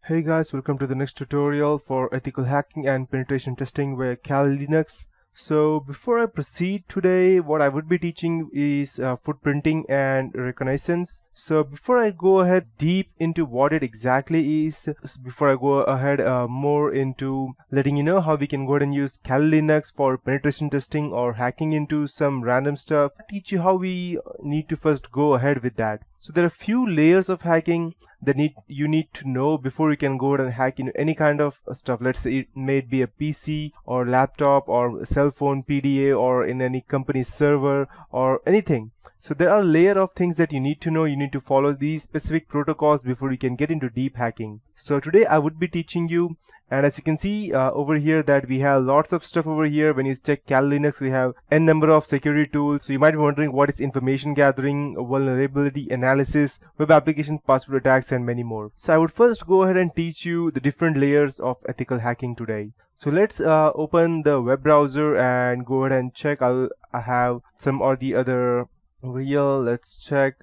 Hey guys, welcome to the next tutorial for ethical hacking and penetration testing with Kali Linux. So before I proceed today, what I would be teaching is footprinting and reconnaissance. So before I go ahead deep into what it exactly is, before I go ahead more into letting you know how we can go ahead and use Kali Linux for penetration testing or hacking into some random stuff, I'll teach you how we need to first go ahead with that. So there are a few layers of hacking that you need to know before you can go ahead and hack into any kind of stuff. Let's say it may be a PC or laptop or cell phone PDA or in any company's server or anything. So there are a layer of things that you need to know. You need to follow these specific protocols before you can get into deep hacking. So today I would be teaching you, and as you can see over here that we have lots of stuff over here. When you check Kali Linux, we have n number of security tools. So you might be wondering what is information gathering, vulnerability analysis, web application password attacks, and many more. So I would first go ahead and teach you the different layers of ethical hacking today. So let's open the web browser and go ahead and check. I have some or the other over here. Let's check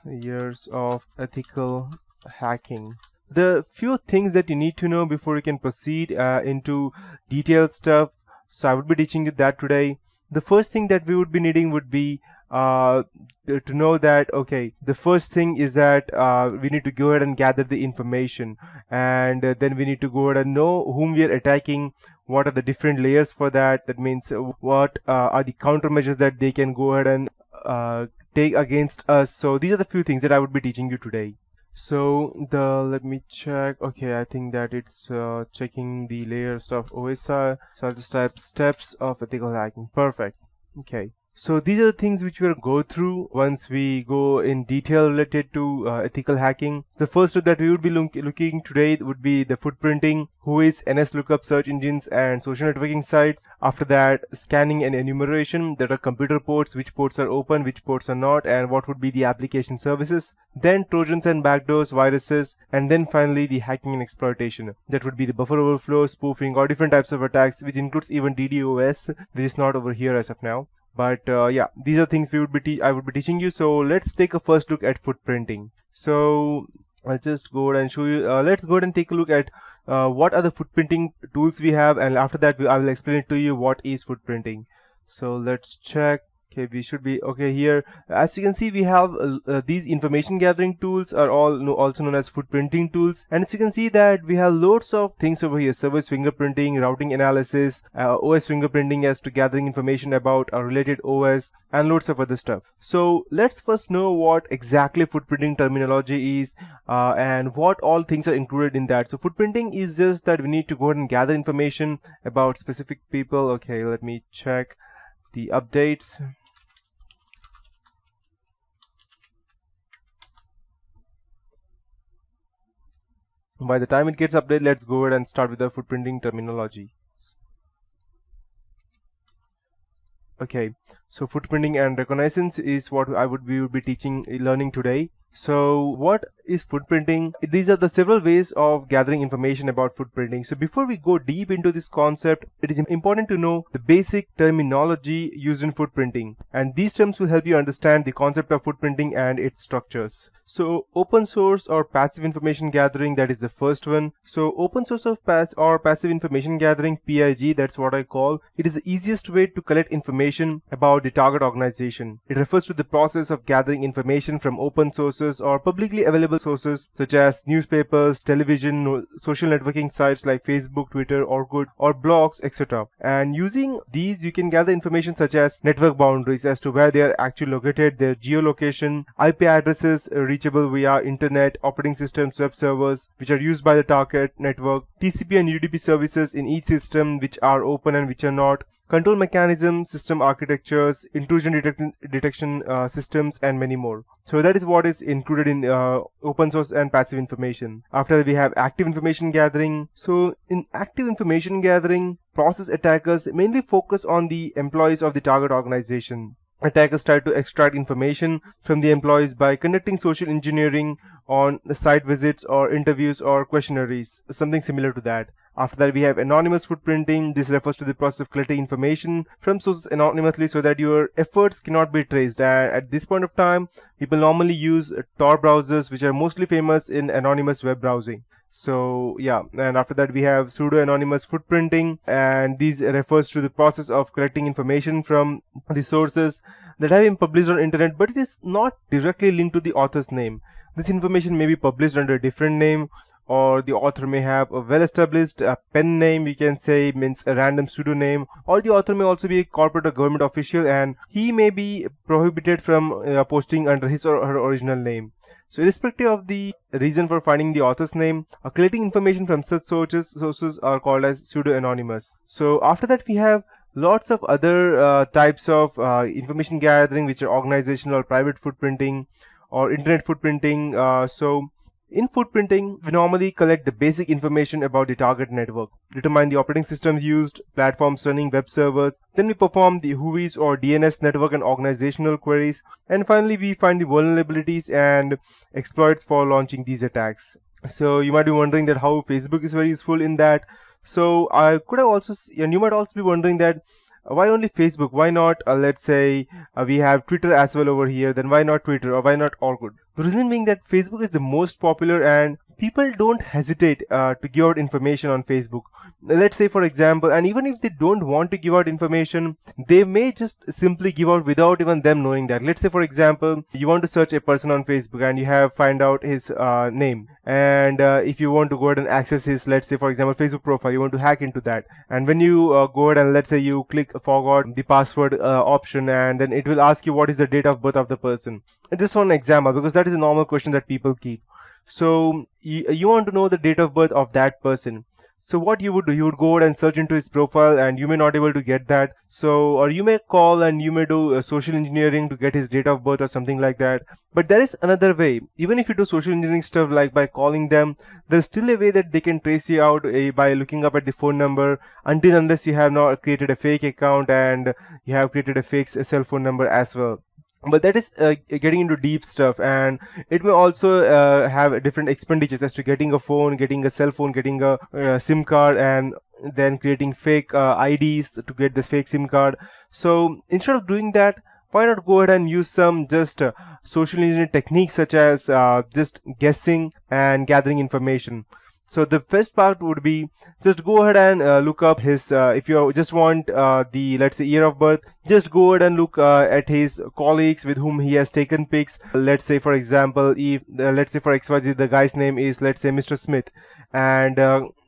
years of ethical hacking. The few things that you need to know before you can proceed into detailed stuff. So I would be teaching you that today. The first thing that we would be needing would be to know that, okay, the first thing is that we need to go ahead and gather the information, and then we need to go ahead and know whom we are attacking, what are the different layers for that. That means what are the countermeasures that they can go ahead and take against us. So these are the few things that I would be teaching you today. So let me check. Okay, I think that it's checking the layers of OSI. So I'll just type steps of ethical hacking. Perfect. Okay. So these are the things which we'll go through once we go in detail related to ethical hacking. The first that we would be looking today would be the footprinting, who is NS lookup search engines and social networking sites. After that, scanning and enumeration, that are computer ports, which ports are open, which ports are not, and what would be the application services. Then trojans and backdoors, viruses, and then finally the hacking and exploitation. That would be the buffer overflow, spoofing, or different types of attacks, which includes even DDoS, which is not over here as of now. But yeah, these are things I would be teaching you. So let's take a first look at footprinting. So I'll just go ahead and show you. Let's go ahead and take a look at what are the footprinting tools we have, and after that I will explain it to you what is footprinting. So let's check. Okay, we should be okay here. As you can see, we have these information gathering tools are all also known as footprinting tools. And as you can see that we have loads of things over here: service fingerprinting, routing analysis, OS fingerprinting as to gathering information about a related OS, and loads of other stuff. So let's first know what exactly footprinting terminology is and what all things are included in that. So footprinting is just that we need to go ahead and gather information about specific people. Okay, let me check the updates. By the time it gets updated, let's go ahead and start with the footprinting terminology. Okay, so footprinting and reconnaissance is what we would be learning today. So what is footprinting? These are the several ways of gathering information about footprinting. So before we go deep into this concept, it is important to know the basic terminology used in footprinting, and these terms will help you understand the concept of footprinting and its structures. So open source or passive information gathering, that is the first one. So open source of passive information gathering, PIG, that's what I call. It is the easiest way to collect information about the target organization. It refers to the process of gathering information from open sources or publicly available sources such as newspapers, television, social networking sites like Facebook, Twitter, Orkut, or blogs, etc. And using these, you can gather information such as network boundaries as to where they are actually located, their geolocation, IP addresses reachable via internet, operating systems, web servers which are used by the target network, TCP and UDP services in each system which are open and which are not, control mechanisms, system architectures, intrusion detection systems, and many more. So that is what is included in open source and passive information. After that, we have active information gathering. So in active information gathering, process attackers mainly focus on the employees of the target organization. Attackers try to extract information from the employees by conducting social engineering on site visits or interviews or questionnaires, something similar to that. After that, we have anonymous footprinting. This refers to the process of collecting information from sources anonymously so that your efforts cannot be traced. And at this point of time, people normally use Tor browsers, which are mostly famous in anonymous web browsing. So yeah, and after that we have pseudo-anonymous footprinting, and these refers to the process of collecting information from the sources that have been published on internet, but it is not directly linked to the author's name. This information may be published under a different name, or the author may have a well-established pen name, we can say, means a random pseudonym, or the author may also be a corporate or government official, and he may be prohibited from posting under his or her original name. So irrespective of the reason for finding the author's name, collecting information from such sources are called as pseudo-anonymous. So after that we have lots of other types of information gathering, which are organizational or private footprinting or internet footprinting. So in footprinting, we normally collect the basic information about the target network, determine the operating systems used, platforms running, web servers. Then we perform the WHOIS or DNS network and organizational queries. And finally, we find the vulnerabilities and exploits for launching these attacks. So you might be wondering that how Facebook is very useful in that. So I could have also, and you might also be wondering that why only Facebook? Why not, let's say, we have Twitter as well over here, then why not Twitter, or why not Orkut? The reason being that Facebook is the most popular and people don't hesitate to give out information on Facebook. Let's say, for example, and even if they don't want to give out information, they may just simply give out without even them knowing that. Let's say, for example, you want to search a person on Facebook and you have find out his name, and if you want to go ahead and access his, let's say, for example, Facebook profile, you want to hack into that, and when you go ahead and let's say you click forgot the password option, and then it will ask you what is the date of birth of the person. And just one example, because that is a normal question that people keep. So you want to know the date of birth of that person. So what you would do, you would go ahead and search into his profile, and you may not able to get that. So, or you may call and you may do social engineering to get his date of birth or something like that. But there is another way. Even if you do social engineering stuff like by calling them, there's still a way that they can trace you out by looking up at the phone number, until unless you have not created a fake account and you have created a fake cell phone number as well. But that is getting into deep stuff, and it may also have different expenditures as to getting a phone, getting a cell phone, getting a SIM card, and then creating fake IDs to get this fake SIM card. So instead of doing that, why not go ahead and use some just social engineering techniques, such as just guessing and gathering information. So the first part would be just go ahead and look up his, if you just want the, let's say, year of birth, just go ahead and look at his colleagues with whom he has taken pics. Let's say, for example, if, let's say for XYZ, the guy's name is, let's say, Mr. Smith, and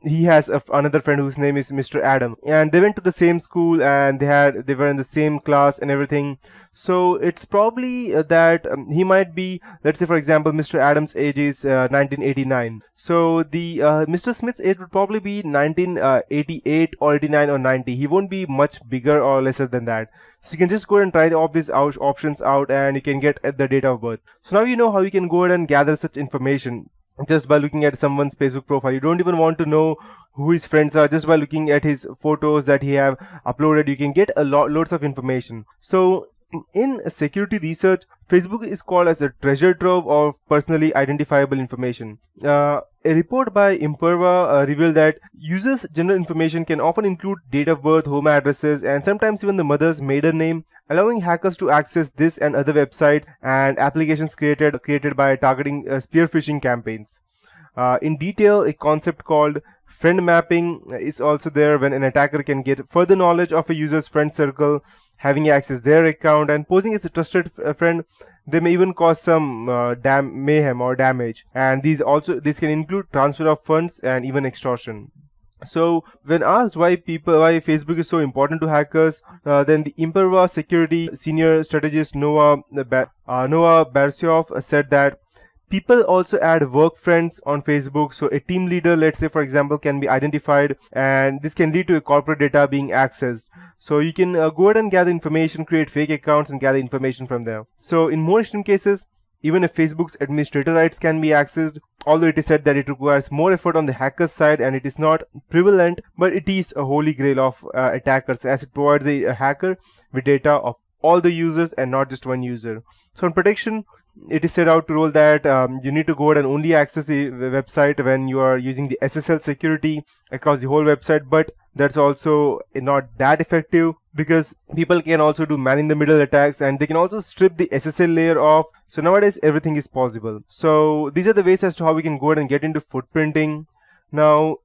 he has another friend whose name is Mr. Adam, and they went to the same school, and they were in the same class and everything. So it's probably that he might be, let's say, for example, Mr. Adams' age is 1989. So the Mr. Smith's age would probably be 1988 or 89 or 90. He won't be much bigger or lesser than that. So you can just go ahead and try all these options out, and you can get at the date of birth. So now you know how you can go ahead and gather such information just by looking at someone's Facebook profile. You don't even want to know who his friends are. Just by looking at his photos that he have uploaded, you can get loads of information. So in security research, Facebook is called as a treasure trove of personally identifiable information. A report by Imperva revealed that users' general information can often include date of birth, home addresses, and sometimes even the mother's maiden name, allowing hackers to access this and other websites and applications created by targeting spear phishing campaigns. In detail, a concept called friend mapping is also there, when an attacker can get further knowledge of a user's friend circle, having access their account, and posing as a trusted friend. They may even cause some mayhem or damage, and these can include transfer of funds and even extortion. So when asked why Facebook is so important to hackers, then the Imperva security senior strategist Noah Barsioff said that people also add work friends on Facebook. So a team leader, let's say, for example, can be identified, and this can lead to a corporate data being accessed. So you can go ahead and gather information, create fake accounts, and gather information from there. So in more extreme cases, even if Facebook's administrator rights can be accessed, although it is said that it requires more effort on the hacker's side and it is not prevalent, but it is a holy grail of attackers, as it provides a hacker with data of all the users and not just one user. So in protection, it is set out to rule that you need to go ahead and only access the website when you are using the SSL security across the whole website, but that's also not that effective, because people can also do man-in-the-middle attacks, and they can also strip the SSL layer off. So nowadays everything is possible. So these are the ways as to how we can go ahead and get into footprinting. Now,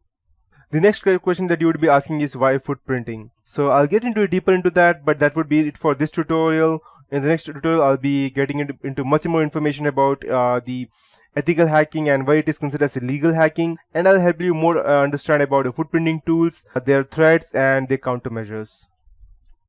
the next question that you would be asking is why footprinting. So I'll get deeper into that, but that would be it for this tutorial. In the next tutorial, I'll be getting into much more information about the ethical hacking and why it is considered as illegal hacking, and I'll help you more understand about the footprinting tools, their threats, and their countermeasures.